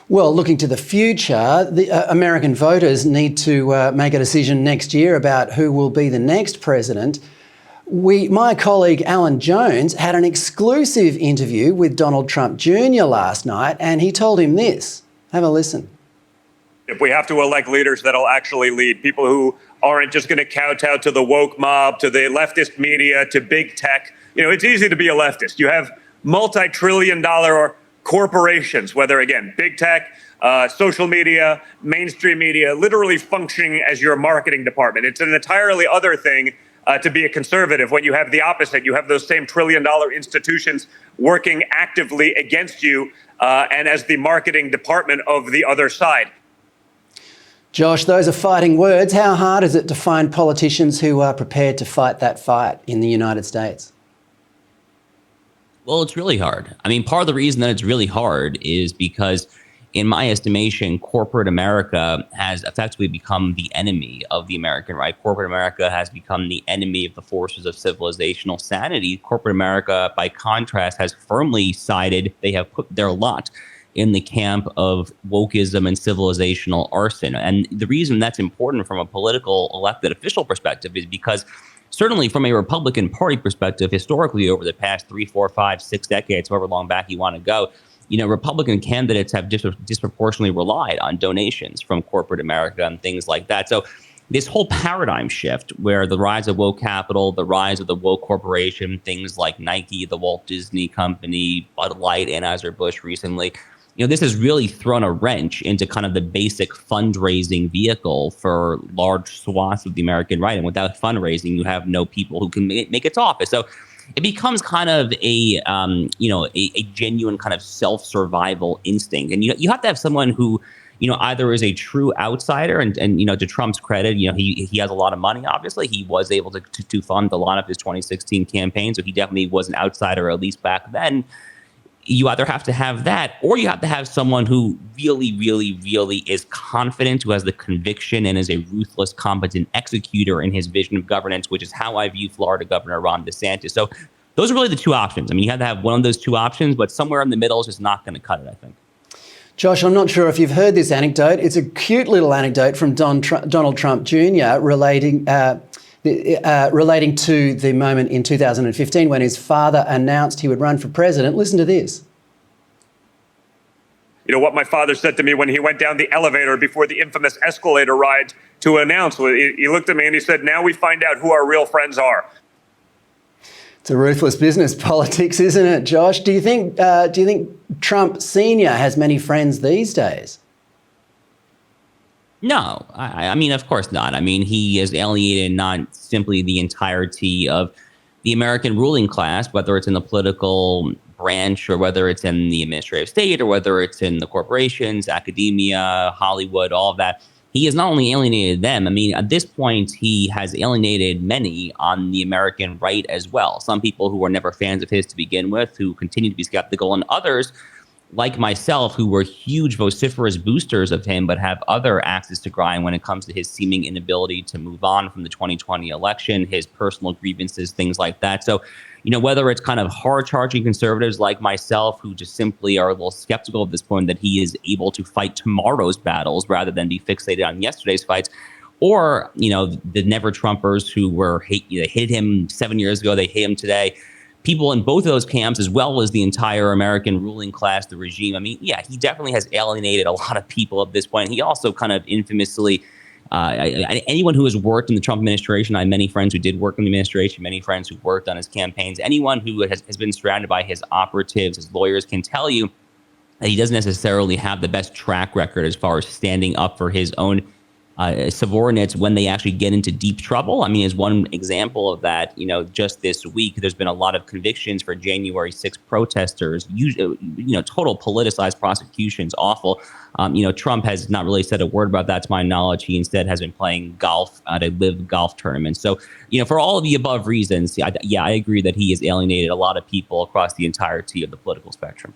Well, looking to the future, the American voters need to make a decision next year about who will be the next president. My colleague Alan Jones had an exclusive interview with Donald Trump Jr. last night, and he told him this. Have a listen. If we have to elect leaders that'll actually lead, people who aren't just going to kowtow to the woke mob, to the leftist media, to big tech. You know, it's easy to be a leftist. You have multi-trillion-dollar corporations, whether, again, big tech, social media, mainstream media, literally functioning as your marketing department. It's an entirely other thing to be a conservative when you have the opposite. You have those same trillion-dollar institutions working actively against you and as the marketing department of the other side. Josh, those are fighting words. How hard is it to find politicians who are prepared to fight that fight in the United States? Well, it's really hard. I mean, part of the reason that it's really hard is because, in my estimation, corporate America has effectively become the enemy of the American right. Corporate America has become the enemy of the forces of civilizational sanity. Corporate America, by contrast, has firmly sided, they have put their lot in the camp of wokeism and civilizational arson. And the reason that's important from a political elected official perspective is because certainly from a Republican Party perspective, historically over the past 3, 4, 5, 6 decades, however long back you want to go, you know, Republican candidates have disproportionately relied on donations from corporate America and things like that. So this whole paradigm shift where the rise of woke capital, the rise of the woke corporation, things like Nike, the Walt Disney Company, Bud Light, Anheuser-Busch recently, you know, this has really thrown a wrench into kind of the basic fundraising vehicle for large swaths of the American right. And without fundraising, you have no people who can make its office. So it becomes kind of a genuine kind of self-survival instinct. And you have to have someone who, you know, either is a true outsider and you know, to Trump's credit, you know, he has a lot of money, obviously. He was able to fund a lot of his 2016 campaign. So he definitely was an outsider, at least back then. You either have to have that, or you have to have someone who really, really, really is confident, who has the conviction and is a ruthless, competent executor in his vision of governance, which is how I view Florida Governor Ron DeSantis. So those are really the two options. I mean, you have to have one of those two options, but somewhere in the middle is just not going to cut it, I think. Josh, I'm not sure if you've heard this anecdote. It's a cute little anecdote from Donald Trump Jr. relating to the moment in 2015 when his father announced he would run for president. Listen to this. You know, what my father said to me when he went down the elevator before the infamous escalator ride to announce, he looked at me and he said, "Now we find out who our real friends are." It's a ruthless business, politics, isn't it, Josh? Do you think Trump Sr. has many friends these days? No, I mean, of course not. I mean, he has alienated not simply the entirety of the American ruling class, whether it's in the political branch or whether it's in the administrative state or whether it's in the corporations, academia, Hollywood, all of that. He has not only alienated them, I mean, at this point, he has alienated many on the American right as well. Some people who were never fans of his to begin with, who continue to be skeptical, and others like myself, who were huge vociferous boosters of him, but have other axes to grind when it comes to his seeming inability to move on from the 2020 election, his personal grievances, things like that. So, you know, whether it's kind of hard-charging conservatives like myself, who just simply are a little skeptical at this point that he is able to fight tomorrow's battles rather than be fixated on yesterday's fights, or, you know, the never-Trumpers who they hated him 7 years ago, they hate him today. People in both of those camps, as well as the entire American ruling class, the regime. I mean, yeah, he definitely has alienated a lot of people at this point. He also kind of infamously, anyone who has worked in the Trump administration, I have many friends who did work in the administration, many friends who worked on his campaigns. Anyone who has been surrounded by his operatives, his lawyers, can tell you that he doesn't necessarily have the best track record as far as standing up for his own subordinates when they actually get into deep trouble. I mean, as one example of that, you know, just this week, there's been a lot of convictions for January 6th protesters, total politicized prosecutions, awful. You know, Trump has not really said a word about that to my knowledge. He instead has been playing golf at a live golf tournament. So, you know, for all of the above reasons, I agree that he has alienated a lot of people across the entirety of the political spectrum.